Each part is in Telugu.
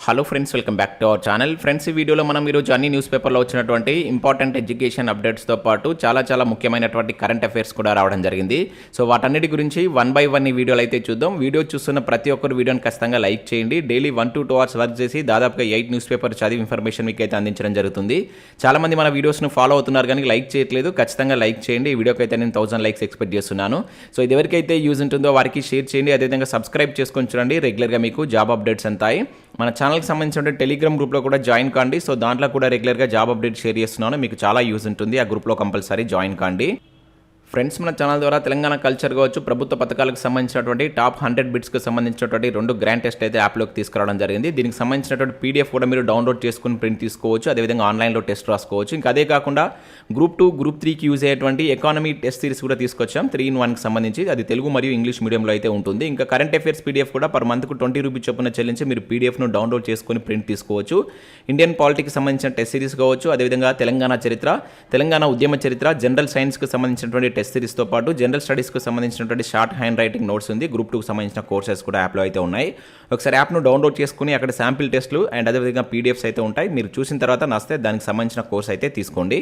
Hello friends, welcome back to our channel. Friends, ఈ వీడియోలో మనం ఈరోజు అన్ని న్యూస్ పేపర్లో వచ్చినటువంటి ఇంపార్టెంట్ ఎడ్యుకేషన్ అప్డేట్స్తో పాటు చాలా ముఖ్యమైనటువంటి కరెంట్ అఫైర్స్ కూడా రావడం జరిగింది. సో వాటన్నిటి గురించి వన్ బై వన్ ఈ వీడియోలో అయితే చూద్దాం. వీడియో చూస్తున్న ప్రతి ఒక్కరు వీడియోని ఖచ్చితంగా లైక్ చేయండి. డైలీ 1 to 2 hours వర్క్ చేసి దాదాపుగా 8 న్యూస్ పేపర్ చదివి ఇన్ఫర్మేషన్ మీకు అయితే అందించడం జరుగుతుంది. చాలామంది మన వీడియోస్ను ఫాలో అవుతున్నారు కానీ లైక్ చేయట్లేదు. ఖచ్చితంగా లైక్ చేయండి. ఈ వీడియోకి అయితే నేను 1000 లైక్స్ ఎక్స్పెక్ట్ చేస్తున్నాను. సో ఇది ఎవరికైతే యూజ్ ఉంటుందో వారికి షేర్ చేయండి. అదేవిధంగా సబ్స్క్రైబ్ చేసుకొని చూడండి. రెగ్యులర్గా మీకు జాబ్ అప్డేట్స్ అంతాయి. మన ఛానల్కి సంబంధించిన టెలిగ్రామ్ గ్రూప్లో కూడా జాయిన్ కాండి. సో దాంట్లో కూడా రెగ్యులర్గా జాబ్ అప్డేట్ షేర్ చేస్తున్నాను. మీకు చాలా యూజ్ ఉంటుంది. ఆ గ్రూప్లో కంపల్సరీ జాయిన్ కాండి. ఫ్రెండ్స్, మన ఛానల్ ద్వారా తెలంగాణ కల్చర్ కావచ్చు, ప్రభుత్వ పథకాలకు సంబంధించినటువంటి టాప్ 100 బిట్స్కి సంబంధించినటువంటి 2 గ్రాండ్ టెస్ట్ అయితే యాప్లోకి తీసుకురావడం జరిగింది. దీనికి సంబంధించినటువంటి పీడిఎఫ్ కూడా మీరు డౌన్లోడ్ చేసుకుని ప్రింట్ తీసుకోవచ్చు. అదేవిధంగా ఆన్లైన్లో టెస్ట్ రాసుకోవచ్చు. ఇంకా అదే కాకుండా గ్రూప్ 2, గ్రూప్ 3కి యూజ్ అయ్యేటువంటి ఎకానమీ టెస్ట్ సిరీస్ కూడా తీసుకొచ్చాం 3-in-1కి సంబంధించి. అది తెలుగు మరియు ఇంగ్లీష్ మీడియంలో అయితే ఉంటుంది. ఇంకా కరెంట్ అఫైర్స్ పీడిఎఫ్ కూడా పర్ మంత్కు 20 రూపీస్ చొప్పున చెల్లించి మీరు పీడిఎఫ్ను డౌన్లోడ్ చేసుకుని ప్రింట్ తీసుకోవచ్చు. ఇండియన్ పాలిటిక్స్ సంబంధించిన టెస్ట్ సిరీస్ కావచ్చు, అదేవిధంగా తెలంగాణ చరిత్ర, తెలంగాణ ఉద్యమ చరిత్ర, జనరల్ సైన్స్కి సంబంధించినటువంటి టెస్ట్ సిరీస్తో పాటు జనరల్ స్టడీస్కి సంబంధించినటువంటి షార్ట్ హ్యాండ్ రైటింగ్ నోట్స్ ఉంది. గ్రూప్ 2కి సంబంధించిన కోర్సెస్ కూడా యాప్లో అయితే ఉన్నాయి. ఒకసారి యాప్ను డౌన్లోడ్ చేసుకుని అక్కడ శాంపిల్ టెస్ట్లు అండ్ అదేవిధంగా పీడిఎఫ్స్ అయితే ఉంటాయి. మీరు చూసిన తర్వాత నచ్చితే దానికి సంబంధించిన కోర్స్ అయితే తీసుకోండి.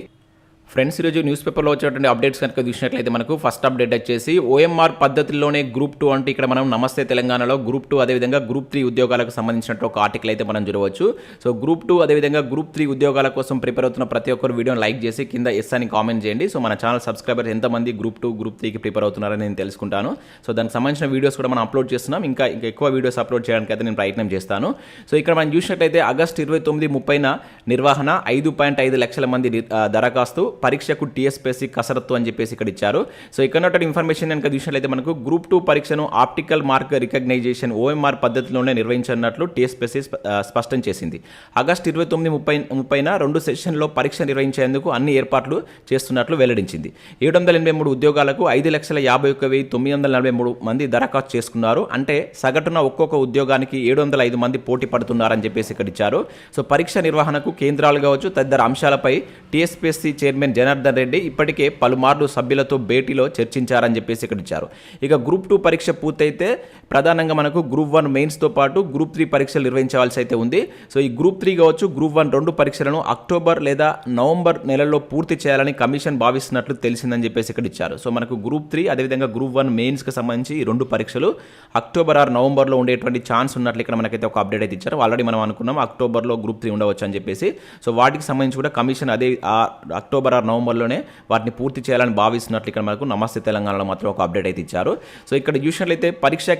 ఫ్రెండ్స్, ఈరోజు న్యూస్ పేపర్లో వచ్చేటువంటి అప్డేట్స్ కనుక చూసినట్లయితే మనకు ఫస్ట్ అప్డేట్ వచ్చేసి ఓఎంఆర్ పద్ధతిలోనే గ్రూప్ 2 అంటే ఇక్కడ మనం నమస్తే తెలంగాణలో గ్రూప్ 2 అదేవిధంగా గ్రూప్ 3 ఉద్యోగాలకు సంబంధించినట్టు ఒక ఆర్టికల్ అయితే మనం చూడవచ్చు. సో గ్రూప్ 2 అదేవిధంగా గ్రూప్ 3 ఉద్యోగాల కోసం ప్రిపేర్ అవుతున్న ప్రతి ఒక్కరు వీడియోని లైక్ చేసి కింద ఎస్ అని కామెంట్ చేయండి. సో మన ఛానల్ సబ్స్క్రైబర్స్ ఎంతమంది గ్రూప్ 2, గ్రూప్ 3కి ప్రిపేర్ అవుతున్నారని నేను తెలుసుకుంటాను. సో దానికి సంబంధించిన వీడియోస్ కూడా మనం అప్లోడ్ చేస్తున్నాం. ఇంకా ఎక్కువ వీడియోస్ అప్లోడ్ చేయడానికి అయితే నేను ప్రయత్నం చేస్తాను. సో ఇక్కడ మనం చూసినట్లయితే ఆగస్టు 29-30న నిర్వహణ 5.5 లక్షల మంది దరఖాస్తు, పరీక్షకు TSPSC కసరత్తు అని చెప్పేసి ఇక్కడ ఇచ్చారు. సో ఇక్కడ ఉన్నటువంటి ఇన్ఫర్మేషన్ కనుక చూసినట్లయితే మనకు గ్రూప్ 2 పరీక్షను ఆప్టికల్ మార్క్ రికగ్నైజేషన్ OMR పద్ధతిలోనే నిర్వహించనున్నట్లు TSPSC స్పష్టం చేసింది. ఆగస్టు 29-30న 2 సెషన్లో పరీక్ష నిర్వహించేందుకు అన్ని ఏర్పాట్లు చేస్తున్నట్లు వెల్లడించింది. 783 ఉద్యోగాలకు 5,51,943 మంది దరఖాస్తు చేసుకున్నారు. అంటే సగటున ఒక్కొక్క ఉద్యోగానికి 705 మంది పోటీ పడుతున్నారని చెప్పేసి ఇక్కడ ఇచ్చారు. సో పరీక్ష నిర్వహణకు కేంద్రాలు కావచ్చు తదితర అంశాలపై TSPSC చైర్మన్ జనార్దన్ రెడ్డి ఇప్పటికే పలుమార్లు సభ్యులతో భేటీలో చర్చించారని చెప్పేసి ఇక్కడ ఇచ్చారు. ఇక గ్రూప్ 2 పరీక్ష పూర్తయితే ప్రధానంగా మనకు గ్రూప్ 1 మెయిన్స్తో పాటు గ్రూప్ 3 పరీక్షలు నిర్వహించవలసి అయితే ఉంది. సో ఈ గ్రూప్ 3 కావచ్చు, గ్రూప్ 1 2 పరీక్షలను అక్టోబర్ లేదా నవంబర్ నెలల్లో పూర్తి చేయాలని కమిషన్ భావిస్తున్నట్లు తెలిసిందని చెప్పేసి ఇక్కడ ఇచ్చారు. సో మనకు గ్రూప్ 3 అదేవిధంగా గ్రూప్ 1 మెయిన్స్కి సంబంధించి ఈ 2 పరీక్షలు అక్టోబర్ ఆర్ నవంబర్లో ఉండేటువంటి ఛాన్స్ ఉన్నట్లు ఇక్కడ మనకైతే ఒక అప్డేట్ అయితే ఇచ్చారు. ఆల్రెడీ మనం అనుకున్నాం అక్టోబర్లో గ్రూప్ 3 ఉండవచ్చు అని చెప్పేసి. సో వాటికి సంబంధించి కూడా కమిషన్ అదే అక్టోబర్ ఆర్ నవంబర్లోనే వాటిని పూర్తి చేయాలని భావిస్తున్నట్లు ఇక్కడ మనకు నమస్తే తెలంగాణలో మాత్రం ఒక అప్డేట్ అయితే ఇచ్చారు. సో ఇక్కడ చూసినట్లయితే పరీక్షా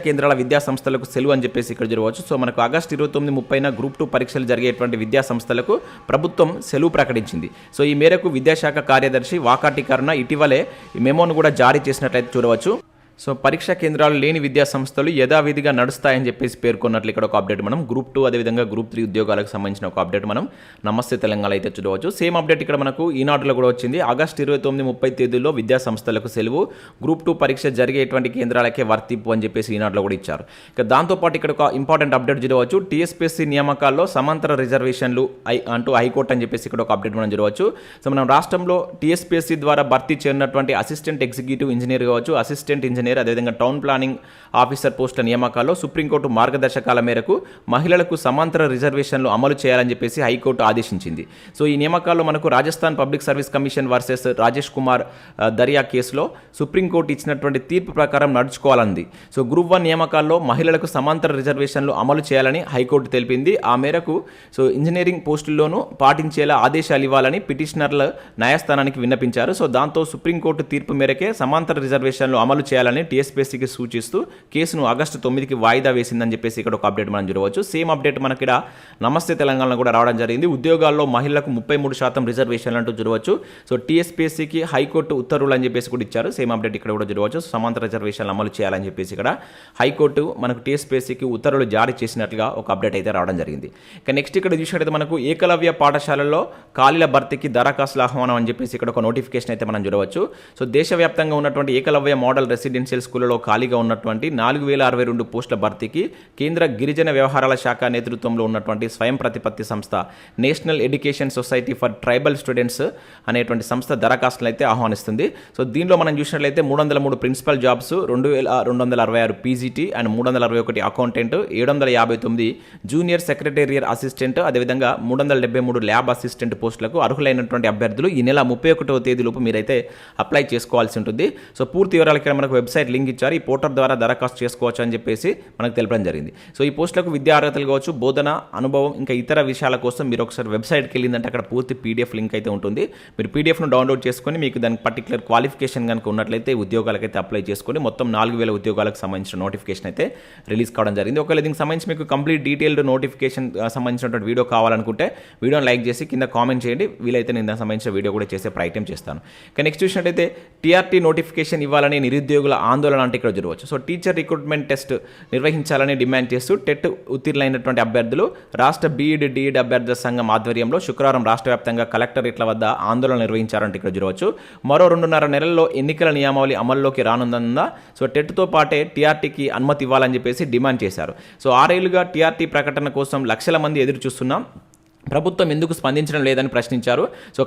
కేంద్రాల విద్యా సంస్థలకు సెలవు అని చెప్పేసి ఇక్కడ జరగవచ్చు. సో మనకు ఆగస్టు 29-30న గ్రూప్ 2 పరీక్షలు జరిగేటువంటి విద్యా సంస్థలకు ప్రభుత్వం సెలవు ప్రకటించింది. సో ఈ మేరకు విద్యాశాఖ కార్యదర్శి వాకాటికరణ ఇటీవలే ఈ మెమోను కూడా జారీ చేసినట్లయితే చూడవచ్చు. సో పరీక్షా కేంద్రాలు లేని విద్యా సంస్థలు యథావిధిగా నడుస్తాయని చెప్పేసి పేర్కొన్నట్లు ఇక్కడ ఒక అప్డేట్ మనం గ్రూప్ 2 అదేవిధంగా గ్రూప్ 3 ఉద్యోగాలకు సంబంధించిన ఒక అప్డేట్ మనం నమస్తే తెలంగాణ అయితే చూడవచ్చు. సేమ్ అప్డేట్ ఇక్కడ మనకు ఈనాడులో కూడా వచ్చింది. ఆగస్టు 29-30 తేదీల్లో విద్యా సంస్థలకు సెలవు, గ్రూప్ 2 పరీక్ష జరిగేటువంటి కేంద్రాలకే వర్తింపు అని చెప్పేసి ఈనాడులో కూడా ఇచ్చారు. ఇక దాంతోపాటు ఇక్కడ ఒక ఇంపార్టెంట్ అప్డేట్ చూడవచ్చు. TSPSC నియామకాల్లో సమాంతర రిజర్వేషన్లు అంటూ హైకోర్టు అని చెప్పేసి ఇక్కడ ఒక అప్డేట్ మనం చూడవచ్చు. సో మనం రాష్ట్రంలో TSPSC ద్వారా భర్తీ చేరినటువంటి అసిస్టెంట్ ఎగ్జిక్యూటివ్ ఇంజనీర్ కావచ్చు, అసిస్టెంట్ ఇంజనీర్ అదేవిధంగా టౌన్ ప్లానింగ్ ఆఫీసర్ పోస్టుల నియామకాల్లో సుప్రీంకోర్టు మార్గదర్శకాల మేరకు మహిళలకు సమాంతర రిజర్వేషన్లు అమలు చేయాలని చెప్పేసి హైకోర్టు ఆదేశించింది. సో ఈ నియామకాల్లో మనకు Rajasthan public service commission versus Rajesh Kumar Darya కేసులో సుప్రీంకోర్టు ఇచ్చినటువంటి తీర్పు ప్రకారం నడుచుకోవాలంది. సో గ్రూప్ 1 నియామకాల్లో మహిళలకు సమాంతర రిజర్వేషన్లు అమలు చేయాలని హైకోర్టు తెలిపింది. ఆ మేరకు సో ఇంజనీరింగ్ పోస్టుల్లోనూ పాటించేలా ఆదేశాలు ఇవ్వాలని పిటిషనర్ల న్యాయస్థానానికి విన్నపించారు. సో దాంతో సుప్రీంకోర్టు తీర్పు మేరకే సమాంతర రిజర్వేషన్లు అమలు చేయాలని TSPSCకి సూచిస్తూ కేసును ఆగస్టు 9కి వాయిదా వేసిందని చెప్పేసి ఇక్కడ ఒక అప్డేట్ మనం చూడవచ్చు. సేమ్ అప్డేట్ మనకి ఇక్కడ నమస్తే తెలంగాణలో కూడా రావడం జరిగింది. ఉద్యోగాల్లో మహిళలకు 33% రిజర్వేషన్లు అంటూ చూడవచ్చు. సో TSPSCకి హైకోర్టు ఉత్తర్వులు అని చెప్పేసి కూడా ఇచ్చారు. సేమ్ అప్డేట్ ఇక్కడ కూడా చూడవచ్చు. సమాంతర రిజర్వేషన్లు అమలు చేయాలని చెప్పేసి ఇక్కడ హైకోర్టు మనకు TSPSCకి ఉత్తర్వులు జారీ చేసినట్లుగా ఒక అప్డేట్ అయితే రావడం జరిగింది. ఇక నెక్స్ట్ ఇక్కడ చూసినట్లయితే మనకు ఏకలవ్య పాఠశాలల్లో ఖాళీల భర్తీకి దరఖాస్తుల ఆహ్వానం అని చెప్పేసి ఇక్కడ ఒక నోటిఫికేషన్ అయితే మనం చూడవచ్చు. సో దేశవ్యాప్తంగా ఉన్నటువంటి ఏకలవ్య మోడల్ రెసిడెన్షియల్ రెసిడెన్షియల్ స్కూళ్లలో ఖాళీగా ఉన్నటువంటి 4062 పోస్టుల భర్తీకి కేంద్ర గిరిజన వ్యవహారాల శాఖ నేతృత్వంలో ఉన్నటువంటి స్వయం ప్రతిపత్తి సంస్థ national education society for tribal students అనేటువంటి సంస్థ దరఖాస్తులు అయితే ఆహ్వానిస్తుంది. సో దీనిలో మనం చూసినట్లయితే 303 principal jobs, 2266 PGT and 361 accountant, 759 junior secretarial assistant, అదేవిధంగా 373 ల్యాబ్ అసిస్టెంట్ పోస్టులకు అర్హులైనటువంటి అభ్యర్థులు ఈ నెల 31వ తేదీలోపు మీరైతే అప్లై చేసుకోవాల్సి ఉంటుంది. సో పూర్తి వివరాలకి మనకు వెబ్సైట్ లింక్ ఇచ్చారు. ఈ పోర్టల్ ద్వారా దరఖాస్తు చేసుకోవచ్చు అని చెప్పేసి మనకు తెలపడం జరిగింది. సో ఈ పోస్టులకు విద్యా అర్హతలు కావచ్చు, బోధన అనుభవం, ఇంకా ఇతర విషయాల కోసం మీరు ఒకసారి వెబ్సైట్కి వెళ్ళిందంటే అక్కడ పూర్తి పీడిఎఫ్ లింక్ అయితే ఉంటుంది. మీరు పీడిఎఫ్ను డౌన్లోడ్ చేసుకొని మీకు దానికి పర్టికులర్ క్వాలిఫికేషన్ కనుక ఉన్నట్లయితే ఉద్యోగాలకైతే అప్లై చేసుకొని మొత్తం 4000 ఉద్యోగాలకు సంబంధించిన నోటిఫికేషన్ అయితే రిలీజ్ కావడం జరిగింది. ఒకవేళ దీనికి సంబంధించి మీకు కంప్లీట్ డీటెయిల్డ్ నోటిఫికేషన్ సంబంధించినటువంటి వీడియో కావాలనుకుంటే వీడియోని లైక్ చేసి కింద కామెంట్ చేయండి. వీలైతే నేను దానికి సంబంధించిన వీడియో కూడా చేసే ప్రయత్నం చేస్తాను. ఇక నెక్స్ట్ చూసినట్టయితే టీఆర్టీ నోటిఫికేషన్ ఇవ్వాలని నిరుద్యోగుల ఆందోళన అంటే ఇక్కడ జరగవచ్చు. సో టీచర్ రిక్రూట్మెంట్ టెస్ట్ నిర్వహించాలని డిమాండ్ చేస్తూ టెట్ ఉత్తీర్ణులైనటువంటి అభ్యర్థులు రాష్ట్ర బీఈడ్ డిఈడ్ అభ్యర్థుల సంఘం ఆధ్వర్యంలో శుక్రవారం రాష్ట్ర వ్యాప్తంగా కలెక్టరేట్ల వద్ద ఆందోళన నిర్వహించారంటే ఇక్కడ జరగవచ్చు. మరో 2.5 నెలల్లో ఎన్నికల నియమావళి అమల్లోకి రానుందా. సో టెట్తో పాటే టీఆర్టీకి అనుమతి ఇవ్వాలని చెప్పేసి డిమాండ్ చేశారు. సో 6 ఏళ్లుగా టీఆర్టీ ప్రకటన కోసం లక్షల మంది ఎదురు చూస్తున్నాం, ప్రభుత్వం ఎందుకు స్పందించడం లేదని ప్రశ్నించారు. సో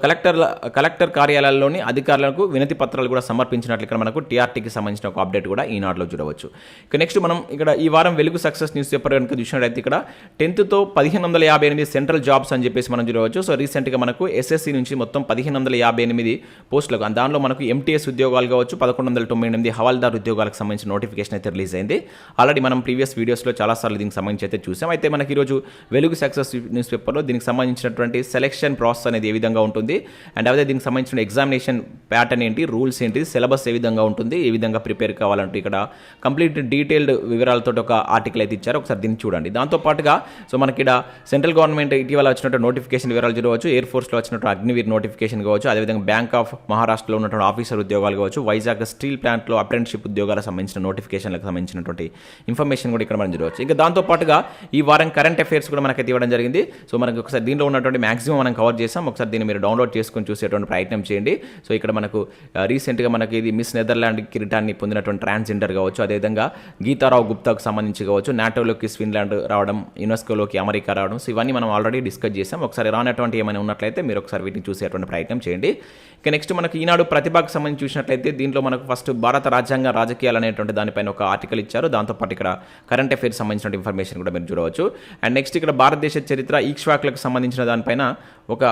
కలెక్టర్ కార్యాలయాల్లోని అధికారులకు వినతి పత్రాలు కూడా సమర్పించినట్లు ఇక్కడ మనకు టీఆర్టీకి సంబంధించిన ఒక అప్డేట్ కూడా ఈనాడులో చూడవచ్చు. ఇక నెక్స్ట్ మనం ఇక్కడ ఈ వారం వెలుగు సక్సెస్ న్యూస్ పేపర్ కనుక చూసినట్లయితే ఇక్కడ 10థ్తో 1558 సెంట్రల్ జాబ్స్ అని చెప్పేసి మనం చూడవచ్చు. సో రీసెంట్గా మనకు ఎస్ఎస్సి నుంచి మొత్తం 1558 పోస్టులకు, దానిలో మనకు ఎంటీఎస్ ఉద్యోగాలు కావచ్చు, 1198 హవాల్దార్ ఉద్యోగాలకు సంబంధించిన నోటిఫికేషన్ అయితే రిలీజ్ అయింది. ఆల్రెడీ మనం ప్రీవియస్ వీడియోస్లో చాలాసార్లు దీనికి సంబంధించి అయితే చూసాం. అయితే మనకి ఈరోజు వెలుగు సక్సెస్ న్యూస్ పేపర్లో దీనికి సంబంధించినటువంటి సెలెక్షన్ ప్రాసెస్ అనేది ఏ విధంగా ఉంటుంది, అండ్ అదే దీనికి సంబంధించిన ఎగ్జామినేషన్ ప్యాటర్న్ ఏంటి, రూల్స్ ఏంటి, సిలబస్ ఏ విధంగా ఉంటుంది, ఏ విధంగా ప్రిపేర్ కావాలంటూ ఇక్కడ కంప్లీట్ డీటెయిల్డ్ వివరాలతో ఒక ఆర్టికల్ అయితే ఇచ్చారు. ఒకసారి దీన్ని చూడండి. దాంతోపాటుగా సో మనకి ఇక్కడ సెంట్రల్ గవర్నమెంట్ ఇటీవల వచ్చినట్టు నోటిఫికేషన్ వివరాలు చూడవచ్చు. ఎయిర్ ఫోర్స్లో వచ్చినట్టు అగ్నివీర్ నోటిఫికేషన్ కావచ్చు, అదేవిధంగా బ్యాంక్ ఆఫ్ మహారాష్ట్రలో ఉన్నటువంటి ఆఫీసర్ ఉద్యోగాలు కావచ్చు, వైజాగ్ స్టీల్ ప్లాంట్లో అప్రెంటిషిప్ ఉద్యోగాలకు సంబంధించిన నోటిఫికేషన్లకు సంబంధించినటువంటి ఇన్ఫర్మేషన్ కూడా ఇక్కడ మనం చూడవచ్చు. ఇంకా దాంతోపాటుగా ఈ వారం కరెంట్ అఫైర్స్ కూడా మనకైతే ఇవ్వడం జరిగింది. సో మనకి ఒకసారి దీనిలో ఉన్నటువంటి మ్యాక్సిమం మనం కవర్ చేసాం. ఒకసారి దీన్ని మీరు డౌన్లోడ్ చేసుకొని చూసేటువంటి ప్రయత్నం చేయండి. సో ఇక్కడ మనకు రీసెంట్గా మనకి ఇది మిస్ నెదర్లాండ్ కిరీటాన్ని పొందినటువంటి ట్రాన్స్జెండర్ కావచ్చు, అదేవిధంగా గీతారావు గుప్తాకు సంబంధించి కావచ్చు, నాటోలోకి ఫిన్లాండ్ రావడం, యునెస్కోలోకి అమెరికా రావడం. సో ఇవన్నీ మనం ఆల్రెడీ డిస్కస్ చేసాం. ఒకసారి రానటువంటి ఏమైనా ఉన్నట్లయితే మీరు ఒకసారి వీటిని చూసేటువంటి ప్రయత్నం చేయండి. ఇక నెక్స్ట్ మనకి ఈనాడు ప్రతిభకు సంబంధించి చూసినట్లయితే దీంట్లో మనకు ఫస్ట్ భారత రాజ్యాంగ రాజకీయాలు అనేటువంటి దానిపైన ఒక ఆర్టికల్ ఇచ్చారు. దాంతోపాటు ఇక్కడ కరెంట్ అఫైర్స్ సంబంధించిన ఇన్ఫర్మేషన్ కూడా మీరు చూడవచ్చు. అండ్ నెక్స్ట్ ఇక్కడ భారతదేశ చరిత్ర ఈక్ష్వాకులకు సంబంధించిన దానిపైన ఒక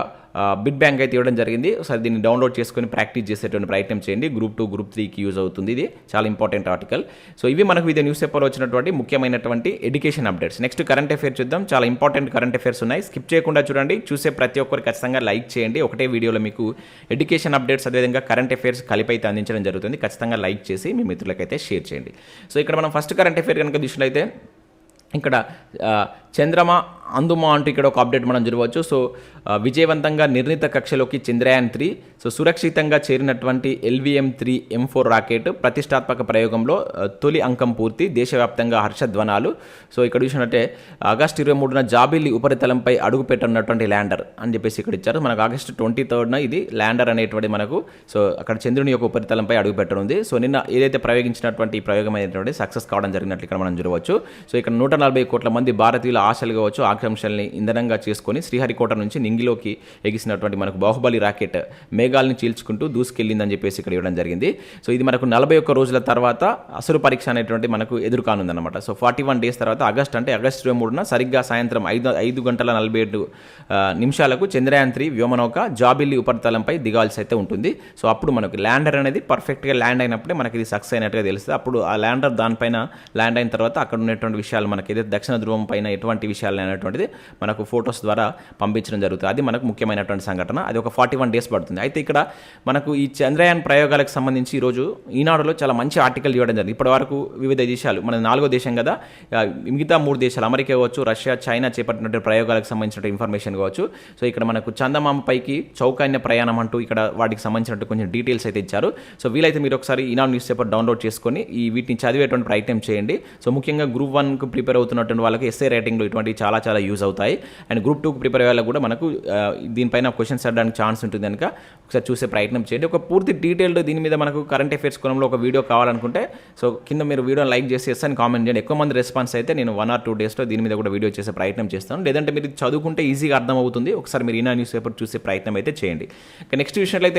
బిట్ బ్యాంక్ అయితే ఇవ్వడం జరిగింది. ఒకసారి దీన్ని డౌన్లోడ్ చేసుకొని ప్రాక్టీస్ చేసేటువంటి ప్రయత్నం చేయండి. గ్రూప్ 2 గ్రూప్ 3కి యూజ్ అవుతుంది. ఇది చాలా ఇంపార్టెంట్ ఆర్టికల్. సో ఇవి మనకు వివిధ న్యూస్ పేపర్లో వచ్చినటువంటి ముఖ్యమైనటువంటి education updates. Next current affairs చూద్దాం. చాలా ఇంపార్టెంట్ కరెంట్ అఫైర్స్ ఉన్నాయి. స్కిప్ చేయకుండా చూడండి. చూసే ప్రతి ఒక్కరు ఖచ్చితంగా లైక్ చేయండి. ఒకటే వీడియోలో మీకు ఎడ్యుకేషన్ అప్డేట్స్ అదేవిధంగా కరెంట్ అఫైర్స్ కలిపి అయితే అందించడం జరుగుతుంది. ఖచ్చితంగా లైక్ చేసి మీ మిత్రులకైతే షేర్ చేయండి. సో ఇక్కడ మనం ఫస్ట్ కరెంట్ అఫైర్ కనుక చూసినట్లయితే ఇక్కడ చంద్రమా అందుమా అంటూ ఇక్కడ ఒక అప్డేట్ మనం చూడవచ్చు. సో విజయవంతంగా నిర్ణీత కక్షలోకి చంద్రయాన్ 3 సో సురక్షితంగా చేరినటువంటి LVM-3 M4 రాకెట్ ప్రతిష్టాత్మక ప్రయోగంలో తొలి అంకం పూర్తి, దేశవ్యాప్తంగా హర్షధ్వనాలు. సో ఇక్కడ చూసినట్టే ఆగస్టు 23న జాబిల్లి ఉపరితలంపై అడుగుపెట్టనున్నటువంటి ల్యాండర్ అని చెప్పేసి ఇక్కడ ఇచ్చారు. మనకు ఆగస్టు 23న ఇది ల్యాండర్ అనేటువంటి మనకు సో అక్కడ చంద్రుని యొక్క ఉపరితలంపై అడుగుపెట్టనుంది. సో నిన్న ఏదైతే ప్రయోగించినటువంటి ఈ ప్రయోగం అనేటువంటి సక్సెస్ కావడం జరిగినట్లు ఇక్కడ మనం చూడవచ్చు. సో ఇక్కడ 140 కోట్ల మంది భారతీయుల ఆశలు కావచ్చు, ఆకాంక్షల్ని ఇంధనంగా చేసుకొని శ్రీహరికోట నుంచి నింగిలోకి ఎగిసినటువంటి మనకు బాహుబలి రాకెట్ మేఘాలని చీల్చుకుంటూ దూసుకెళ్ళిందని చెప్పేసి ఇక్కడ ఇవ్వడం జరిగింది. సో ఇది మనకు 41 రోజుల తర్వాత అసలు పరీక్ష అనేటువంటి మనకు ఎదురుకానుందన్నమాట. సో 41 డేస్ తర్వాత ఆగస్టు 23న సరిగ్గా సాయంత్రం 5:47 నిమిషాలకు చంద్రయాన్ 3 వ్యోమనౌక జాబిల్లి ఉపరితలంపై దిగాల్సి అయితే ఉంటుంది. సో అప్పుడు మనకు ల్యాండర్ అనేది పర్ఫెక్ట్గా ల్యాండ్ అయినప్పుడే మనకి ఇది సక్సెస్ అయినట్టుగా తెలుస్తుంది. అప్పుడు ఆ ల్యాండర్ దానిపైన ల్యాండ్ అయిన తర్వాత అక్కడ ఉన్నటువంటి విషయాలు మనకి ఏదైతే దక్షిణ ధ్రువం పైన ఎటువంటి విషయాలు అనేటువంటిది మనకు ఫొటోస్ ద్వారా పంపించడం జరుగుతుంది. అది మనకు ముఖ్యమైనటువంటి సంఘటన. అది ఒక 41 డేస్ పడుతుంది. అయితే ఇక్కడ మనకు ఈ చంద్రయాన్ ప్రయోగాలకు సంబంధించి ఈరోజు ఈనాడులో చాలా మంచి ఆర్టికల్ ఇవ్వడం జరిగింది. ఇప్పటి వరకు వివిధ దేశాలు, మన 4వ దేశం కదా, మిగతా 3 దేశాలు అమెరికా కావచ్చు, రష్యా, చైనా చేపట్టినటువంటి ప్రయోగాలకు సంబంధించిన ఇన్ఫర్మేషన్ కావచ్చు. సో ఇక్కడ మనకు చందమామ పైకి చౌకైన ప్రయాణం అంటూ ఇక్కడ వాటికి సంబంధించినట్టు కొంచెం డీటెయిల్స్ అయితే ఇచ్చారు. సో వీలైతే మీరు ఒకసారి ఈనాడు న్యూస్ పేపర్ డౌన్లోడ్ చేసుకొని వీటిని చదివేటువంటి ప్రయత్నం చేయండి. సో ముఖ్యంగా గ్రూప్ 1కు ప్రిపేర్ అవుతున్నటువంటి వాళ్ళకి ఎస్ఏ రైటింగ్లో ఇటువంటివి చాలా చాలా యూజ్ అవుతాయి. అండ్ గ్రూప్ 2 ప్రిపేర్ అయ్యే వాళ్ళకి కూడా మనకు దీనిపైన క్వశ్చన్స్ అడడానికి ఛాన్స్ ఉంటుంది కనుక ఒకసారి చూసే ప్రయత్నం చేయండి. ఒక పూర్తి డీటెయిల్డ్ దీని మీద మనకు కరెంట్ అఫైర్స్ కోణంలో ఒక వీడియో కావాలనుకుంటే సో కింద మీరు వీడియోని లైక్ చేసి ఎస్ అని కామెంట్ చేయండి. ఎక్కువ మంది రెస్పాన్స్ అయితే నేను 1 or 2 డేస్లో దీని మీద కూడా వీడియో చేసే ప్రయత్నం చేస్తాను. లేదంటే మీరు చదువుకుంటే ఈజీగా అర్థమవుతుంది. ఒకసారి మీరు ఈనా న్యూస్ పేపర్ చూసే ప్రయత్నం అయితే చేయండి. నెక్స్ట్ విషయంలో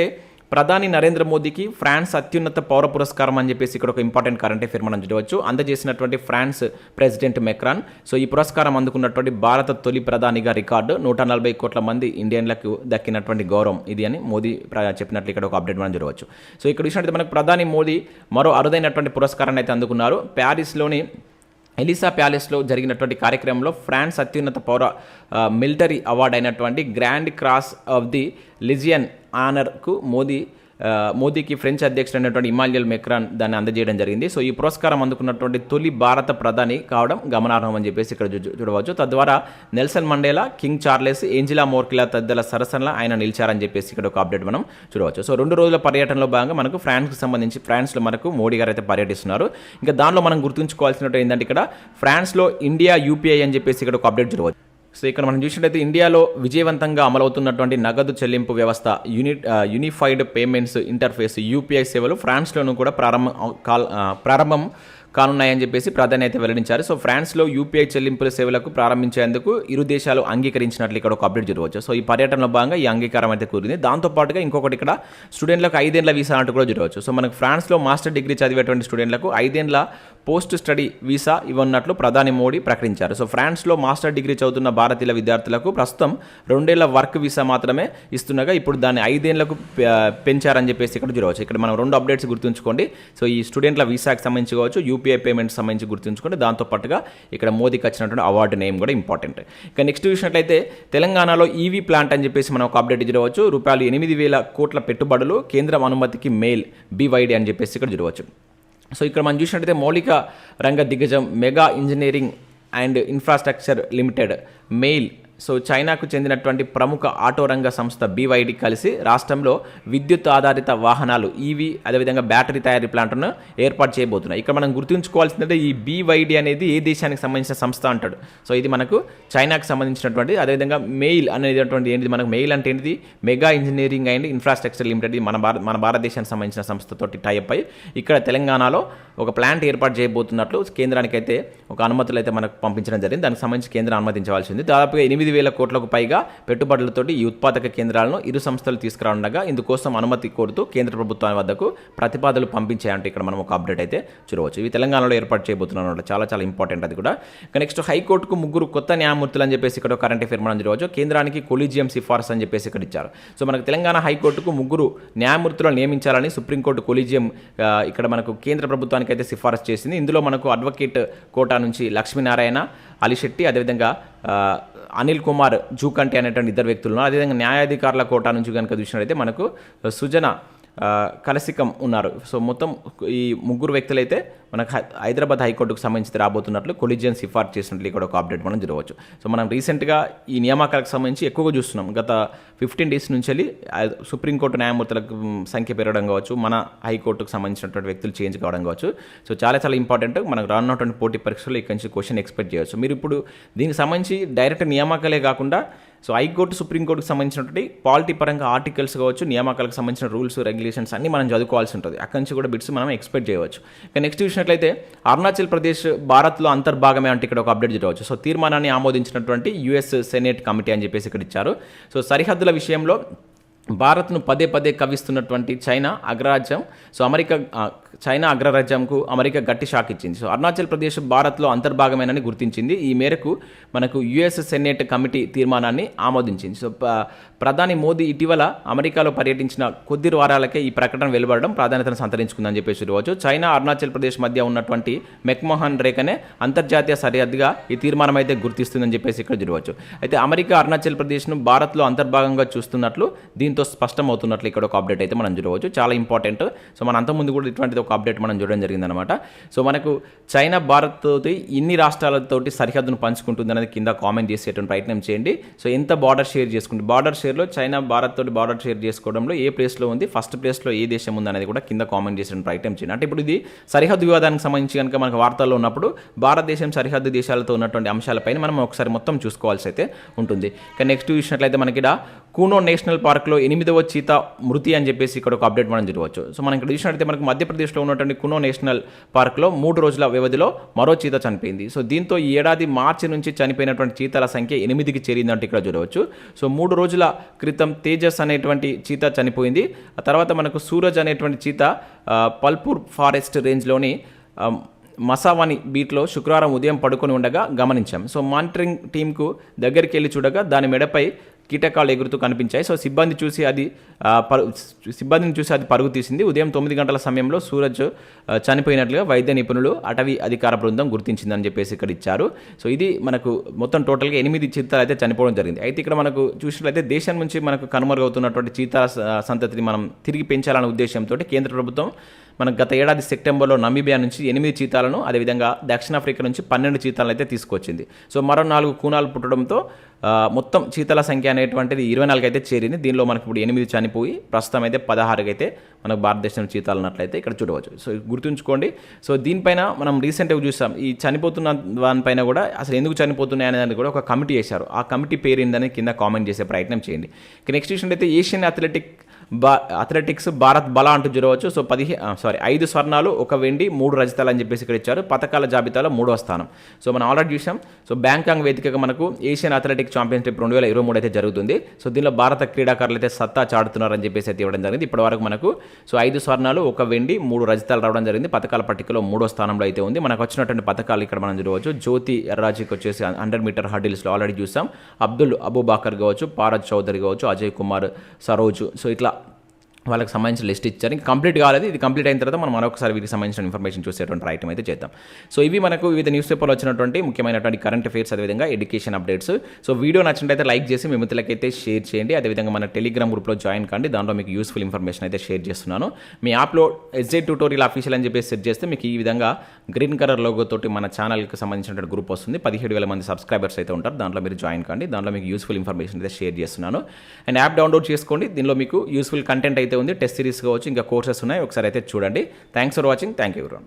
ప్రధాని నరేంద్ర మోదీకి ఫ్రాన్స్ అత్యున్నత పౌర పురస్కారం అని చెప్పేసి ఇక్కడ ఒక ఇంపార్టెంట్ కరెంట్ అఫైర్ మనం చూడవచ్చు. అందజేసినటువంటి ఫ్రాన్స్ ప్రెసిడెంట్ మెక్రాన్. సో ఈ పురస్కారం అందుకున్నటువంటి భారత తొలి ప్రధానిగా రికార్డు. 140 కోట్ల మంది ఇండియన్లకు దక్కినటువంటి గౌరవం ఇది అని మోదీ చెప్పినట్లు ఇక్కడ ఒక అప్డేట్ మనం చూడవచ్చు. సో ఇక్కడ చూసినట్లయితే మనకు ప్రధాని మోదీ మరో అరుదైనటువంటి పురస్కారాన్ని అయితే అందుకున్నారు. ప్యారిస్లోని ఎలిసా ప్యాలెస్లో జరిగినటువంటి కార్యక్రమంలో ఫ్రాన్స్ అత్యున్నత పౌర మిలిటరీ అవార్డు అయినటువంటి grand cross of the legion ఆనర్కు మోదీకి ఫ్రెంచ్ అధ్యక్షుడైనటువంటి ఇమాన్యుయల్ మెక్రాన్ దాన్ని అందజేయడం జరిగింది. సో ఈ పురస్కారం అందుకున్నటువంటి తొలి భారత ప్రధాని కావడం గమనార్హం అని చెప్పేసి ఇక్కడ చూడవచ్చు. తద్వారా Nelson Mandela, king Charles, Angela మోర్కిలా తదితర సరసనలా ఆయన నిలిచారని చెప్పేసి ఇక్కడ ఒక అప్డేట్ మనం చూడవచ్చు. సో 2 రోజుల పర్యటనలో భాగంగా మనకు ఫ్రాన్స్లో మనకు మోడీ గారు అయితే పర్యటిస్తున్నారు. ఇంకా దానిలో మనం గుర్తుంచుకోవాల్సినట్టు ఏంటంటే ఇక్కడ ఫ్రాన్స్లో ఇండియా యూపీఐ అని చెప్పేసి ఇక్కడ ఒక అప్డేట్ చూడవచ్చు. సో ఇక్కడ మనం చూసినట్లయితే ఇండియాలో విజయవంతంగా అమలవుతున్నటువంటి నగదు చెల్లింపు వ్యవస్థ యూనిఫైడ్ పేమెంట్స్ ఇంటర్ఫేస్ యూపీఐ సేవలు ఫ్రాన్స్లోనూ కూడా ప్రారంభం కానున్నాయని చెప్పేసి ప్రధాని అయితే వెల్లడించారు. సో ఫ్రాన్స్లో యూపీఐ చెల్లింపుల సేవలకు ప్రారంభించేందుకు ఇరు దేశాలు అంగీకరించినట్లు ఇక్కడ ఒక అప్డేట్ చూడవచ్చు. సో ఈ పర్యటనలో భాగంగా ఈ అంగీకారం అయితే కూరింది. దాంతోపాటుగా ఇంకొకటి ఇక్కడ స్టూడెంట్లకు 5 ఏళ్ల వీసా అంటూ కూడా చూడవచ్చు. సో మనకు ఫ్రాన్స్లో మాస్టర్ డిగ్రీ చదివేటువంటి స్టూడెంట్లకు 5 ఏళ్ల పోస్ట్ స్టడీ వీసా ఇవ్వనున్నట్లు ప్రధాని మోడీ ప్రకటించారు. సో ఫ్రాన్స్లో మాస్టర్ డిగ్రీ చదువుతున్న భారతీయ విద్యార్థులకు ప్రస్తుతం 2 ఏళ్ల వర్క్ వీసా మాత్రమే ఇస్తుండగా ఇప్పుడు దాన్ని 5 ఏళ్లకు పెంచారని చెప్పేసి ఇక్కడ చూడవచ్చు. ఇక్కడ మనం 2 అప్డేట్స్ గుర్తుంచుకోండి. సో ఈ స్టూడెంట్ల వీసాకి సంబంధించి కావచ్చు, యూపీఐ పేమెంట్స్ సంబంధించి గుర్తుంచుకోండి. దాంతోపాటుగా ఇక్కడ మోదీకి వచ్చినటువంటి అవార్డు నేమ్ కూడా ఇంపార్టెంట్. ఇక నెక్స్ట్ చూసినట్లయితే తెలంగాణలో ఈవీ ప్లాంట్ అని చెప్పేసి మనం ఒక అప్డేట్ చూడవచ్చు. రూపాయలు 8,000 కోట్ల పెట్టుబడులు, కేంద్రం అనుమతికి మెయిల్ బీవైడీ అని చెప్పేసి ఇక్కడ చూడవచ్చు. సో ఇక్కడ మనం చూసినట్లయితే మౌలిక రంగ దిగ్గజం mega engineering and infrastructure limited mail so చైనాకు చెందినటువంటి ప్రముఖ ఆటో రంగ సంస్థ బీవైడీ కలిసి రాష్ట్రంలో విద్యుత్ ఆధారిత వాహనాలు ఈవీ అదేవిధంగా బ్యాటరీ తయారీ ప్లాంట్ను ఏర్పాటు చేయబోతున్నాయి. ఇక్కడ మనం గుర్తుంచుకోవాల్సిందంటే ఈ బీవైడీ అనేది ఏ దేశానికి సంబంధించిన సంస్థ అంటాడు. సో ఇది మనకు చైనాకు సంబంధించినటువంటి. అదేవిధంగా మెయిల్ అనేటటువంటి ఏంటిది, మనకు మెయిల్ అంటే ఏంటిది, mega engineering and infrastructure limited మన భారతదేశానికి సంబంధించిన సంస్థతోటి టైప్ అయి ఇక్కడ తెలంగాణలో ఒక ప్లాంట్ ఏర్పాటు చేయబోతున్నట్లు కేంద్రానికి అయితే ఒక అనుమతులు అయితే మనకు పంపించడం జరిగింది. దానికి సంబంధించి కేంద్రం అనుమతించవలసింది. దాదాపుగా 8,000 కోట్లకు పైగా పెట్టుబడులతోటి ఈ ఉత్పాదక కేంద్రాలను ఇరు సంస్థలు తీసుకురానుండగా ఇందుకోసం అనుమతి కోరుతూ కేంద్ర ప్రభుత్వం వద్దకు ప్రతిపాదనలు పంపించాయంటే ఇక్కడ మనం ఒక అప్డేట్ అయితే చూడవచ్చు. ఇవి తెలంగాణలో ఏర్పాటు చేయబోతున్నాను. చాలా చాలా ఇంపార్టెంట్ అది కూడా. నెక్స్ట్ హైకోర్టుకు 3 కొత్త న్యాయమూర్తులు అని చెప్పేసి ఇక్కడ కరెంట్ అఫైర్ మనం చూడవచ్చు. కేంద్రానికి కొలీజియం సిఫార్సు అని చెప్పేసి ఇక్కడ ఇచ్చారు. సో మనకు తెలంగాణ హైకోర్టుకు 3 న్యాయమూర్తులను నియమించాలని సుప్రీంకోర్టు కొలీజియం ఇక్కడ మనకు కేంద్ర ప్రభుత్వానికి అయితే సిఫారసు చేసింది. ఇందులో మనకు అడ్వకేట్ కోటా నుంచి లక్ష్మీనారాయణ, అలిశెట్టి, అదేవిధంగా అనిల్ కుమార్ జూకంటి అనేటువంటి 2 వ్యక్తులను, అదేవిధంగా న్యాయాధికారుల కోటా నుంచి కనుక చూసినట్లయితే మనకు సుజన కలసికం ఉన్నారు. సో మొత్తం ఈ 3 వ్యక్తులైతే మనకు హైదరాబాద్ హైకోర్టుకు సంబంధించి రాబోతున్నట్లు కొలీజియన్ సిఫార్సు చేసినట్లు ఇక్కడ ఒక అప్డేట్ మనం చూడవచ్చు. సో మనం రీసెంట్గా ఈ నియామకాలకు సంబంధించి ఎక్కువగా చూస్తున్నాం. గత 15 డేస్ నుంచి వెళ్ళి సుప్రీంకోర్టు న్యాయమూర్తులకు సంఖ్య పెరగడం కావచ్చు, మన హైకోర్టుకు సంబంధించినటువంటి వ్యక్తులు చేంజ్ కావడం కావచ్చు. సో చాలా చాలా ఇంపార్టెంట్. మనకు రానున్నటువంటి పోటీ పరీక్షలో ఇక్కడ నుంచి క్వశ్చన్ ఎక్స్పెక్ట్ చేయవచ్చు. మీరు ఇప్పుడు దీనికి సంబంధించి డైరెక్ట్ నియామకాలే కాకుండా సో హైకోర్టు, సుప్రీంకోర్టుకు సంబంధించినటువంటి పాలిటీ పరంగా ఆర్టికల్స్ కావచ్చు, నియామకాలకు సంబంధించిన రూల్స్, రెగ్యులేషన్స్ అన్ని మనం చదువుకోవాల్సి ఉంటుంది. అక్కడి నుంచి కూడా బిట్స్ మనం ఎక్స్పెక్ట్ చేయవచ్చు. ఇక నెక్స్ట్ చూసినట్లయితే అరుణాచల్ ప్రదేశ్ భారత్లో అంతర్భాగమే అంటే ఇక్కడ ఒక అప్డేట్ చూడవచ్చు. సో తీర్మానాన్ని ఆమోదించినటువంటి యుఎస్ సెనేట్ కమిటీ అని చెప్పేసి ఇక్కడ ఇచ్చారు. సో సరిహద్దుల విషయంలో భారత్ను పదే కవిస్తున్నటువంటి చైనా అగ్రరాజ్యం. సో చైనా అగ్రరాజ్యంకు అమెరికా గట్టి షాక్ ఇచ్చింది. సో అరుణాచల్ ప్రదేశ్ భారత్లో అంతర్భాగమేనని గుర్తించింది. ఈ మేరకు మనకు యుఎస్ సెనేట్ కమిటీ తీర్మానాన్ని ఆమోదించింది. సో ప్రధాని మోదీ ఇటీవల అమెరికాలో పర్యటించిన కొద్ది వారాలకే ఈ ప్రకటన వెలువడడం ప్రాధాన్యతను సంతరించుకుందని చెప్పేసి చూడవచ్చు. చైనా అరుణాచల్ ప్రదేశ్ మధ్య ఉన్నటువంటి మెక్మోహన్ రేఖనే అంతర్జాతీయ సరిహద్దుగా ఈ తీర్మానం అయితే గుర్తిస్తుందని చెప్పేసి ఇక్కడ చూడవచ్చు. అయితే అమెరికా అరుణాచల్ ప్రదేశ్ను భారత్లో అంతర్భాగంగా చూస్తున్నట్లు దీంతో స్పష్టమవుతున్నట్లు ఇక్కడ ఒక అప్డేట్ అయితే మనం చూడవచ్చు. చాలా ఇంపార్టెంట్. సో మన అంతకుముందు కూడా ఇటువంటిది ఒక అప్డేట్ మనం చూడడం జరిగిందనమాట. సో మనకు చైనా భారత్ తోటి ఇన్ని రాష్ట్రాలతోటి సరిహద్దును పంచుకుంటుంది అనేది కింద కామెంట్ చేసేటువంటి ప్రయత్నం చేయండి. సో ఎంత బార్డర్ షేర్ చేసుకుంటుంది, బార్డర్ షేర్లో చైనా భారత్ తోటి బార్డర్ షేర్ చేసుకోవడంలో ఏ ప్లేస్లో ఉంది, ఫస్ట్ ప్లేస్లో ఏ దేశం ఉంది అనేది కూడా కింద కామెంట్ చేసేటువంటి ప్రయత్నం చేయండి. అంటే ఇప్పుడు ఇది సరిహద్దు వివాదానికి సంబంధించి కనుక మనకు వార్తల్లో ఉన్నప్పుడు భారతదేశం సరిహద్దు దేశాలతో ఉన్నటువంటి అంశాలపైన మనం ఒకసారి మొత్తం చూసుకోవాల్సి అయితే ఉంటుంది. ఇక నెక్స్ట్ చూసినట్లయితే మనకి కూనో నేషనల్ పార్క్లో 8వ చీతా మృతి అని చెప్పేసి ఇక్కడ ఒక అప్డేట్ మనం చూడవచ్చు. సో మనం ఇక్కడ చూసినట్లయితే మనకు మధ్యప్రదేశ్లో ఉన్నటువంటి కూనో నేషనల్ పార్క్లో 3 రోజుల వ్యవధిలో మరో చీత చనిపోయింది. సో దీంతో ఈ ఏడాది మార్చి నుంచి చనిపోయినటువంటి చీతల సంఖ్య 8కి చేరిందంటే ఇక్కడ చూడవచ్చు. సో 3 రోజుల క్రితం తేజస్ అనేటువంటి చీత చనిపోయింది. ఆ తర్వాత మనకు సూరజ్ అనేటువంటి చీత పల్పూర్ ఫారెస్ట్ రేంజ్లోని మసావాని బీట్లో శుక్రవారం ఉదయం పడుకొని ఉండగా గమనించాం. సో మానిటరింగ్ టీంకు దగ్గరికి వెళ్ళి చూడగా దాని మెడపై కీటకాలు ఎగురుతూ కనిపించాయి. సో సిబ్బందిని చూసి అది పరుగు తీసింది. ఉదయం 9 గంటల సమయంలో సూరజ్ చనిపోయినట్లుగా వైద్య నిపుణులు అటవీ అధికార బృందం గుర్తించిందని చెప్పేసి ఇక్కడ ఇచ్చారు. సో ఇది మనకు మొత్తం టోటల్గా 8 చీతాలు అయితే చనిపోవడం జరిగింది. అయితే ఇక్కడ మనకు చూసినట్లయితే దేశం నుంచి మనకు కనుమరుగవుతున్నటువంటి చీతాల సంతతిని మనం తిరిగి పెంచాలనే ఉద్దేశంతో కేంద్ర ప్రభుత్వం మనకు గత ఏడాది సెప్టెంబర్లో నమీబియా నుంచి 8 చీతాలను, అదేవిధంగా దక్షిణాఫ్రికా నుంచి 12 చీతాలను అయితే తీసుకొచ్చింది. సో మరో 4 కూనాలు పుట్టడంతో మొత్తం చీతాల సంఖ్య అనేటువంటిది 24 అయితే చేరింది. దీనిలో మనకు ఇప్పుడు 8 చనిపోయి ప్రస్తుతం అయితే 16 అయితే మనకు భారతదేశంలో చీతాలు ఉన్నట్లయితే ఇక్కడ చూడవచ్చు. సో గుర్తుంచుకోండి. సో దీనిపైన మనం రీసెంట్గా చూసాం, ఈ చనిపోతున్న దానిపైన కూడా అసలు ఎందుకు చనిపోతున్నాయి అనేది కూడా ఒక కమిటీ చేశారు. ఆ కమిటీ పేరు ఏందని కింద కామెంట్ చేసే ప్రయత్నం చేయండి. నెక్స్ట్ చూసినట్లయితే ఏషియన్ అథ్లెటిక్స్ భారత్ బలా అంటూ చూడవచ్చు. సో 5 స్వర్ణాలు 1 వెండి 3 రజతాలు అని చెప్పేసి ఇక్కడ ఇచ్చారు. పథకాల జాబితాలో 3వ స్థానం. సో మనం ఆల్రెడీ చూసాం. సో బ్యాంకాంగ్ వేదికగా మనకు ఏషియన్ అథ్లెటిక్ ఛాంపియన్షిప్ 2023 అయితే జరుగుతుంది. సో దీనిలో భారత క్రీడాకారులు అయితే సత్తా చాటుతున్నారని చెప్పేసి అయితే ఇవ్వడం జరిగింది. ఇప్పటివరకు మనకు 5 స్వర్ణాలు 1 వెండి 3 రజతాలు రావడం జరిగింది. పథకాల పట్టికలో 3వ స్థానంలో అయితే ఉంది. మనకు వచ్చినటువంటి పథకాలు ఇక్కడ మనం చూడవచ్చు. జ్యోతి ఎర్రాజీకి వచ్చేసి 100 మీటర్ హర్డిల్స్లో ఆల్రెడీ చూసాం. అబ్దుల్ అబూబాకర్ కావచ్చు, పారజ్ చౌదరి కావచ్చు, అజయ్ కుమార్, సరోజ్. సో ఇట్లా వాళ్ళకి సంబంధించిన లిస్ట్ ఇచ్చారు. ఇంకా కంప్లీట్ కాలేదు. ఇది కంప్లీట్ అయిన తర్వాత మనం మరొకసారి వీటికి సంబంధించిన ఇన్ఫర్మేషన్ చూసేటువంటి ప్రయత్నం అయితే చేద్దాం. సో ఇవి మనకు వివిధ న్యూస్ పేపర్లో వచ్చినటువంటి ముఖ్యమైనటువంటి కరెంట్ అఫైర్స్, అదేవిధంగా ఎడ్యుకేషన్ అప్డేట్స్. సో వీడియో నచ్చినట్లయితే లైక్ చేసి మీ మిత్రులకైతే షేర్ చేయండి. అదేవిధంగా మన టెలిగ్రామ్ గ్రూప్లో జాయిన్ కండి. దాంట్లో మీకు యూస్ఫుల్ ఇన్ఫర్మేషన్ అయితే షేర్ చేస్తున్నాను. మీ యాప్లో SJTutorial ఆఫీషియల్ అని చెప్పేసి సెట్ చేస్తే మీకు ఈ విధంగా గ్రీన్ కలర్ లోగో తోటి మన ఛానల్కి సంబంధించిన గ్రూప్ వస్తుంది. 17,000 మంది సబ్స్క్రైబర్స్ అయితే ఉంటారు. దాంట్లో మీరు జాయిన్ కండి. దాంట్లో మీకు యూస్ఫుల్ ఇన్ఫర్మేషన్ అయితే షేర్ చేస్తున్నాను. అండ్ యాప్ డౌన్లోడ్ చేసుకోండి. దీనిలో మీకు యూస్ఫుల్ కంటెంట్ అయితే ఉంది. టెస్ట్ సిరీస్ కావచ్చు, ఇంకా కోర్సెస్ ఉన్నాయి. ఒకసారి అయితే చూడండి. Thanks for watching. Thank you everyone.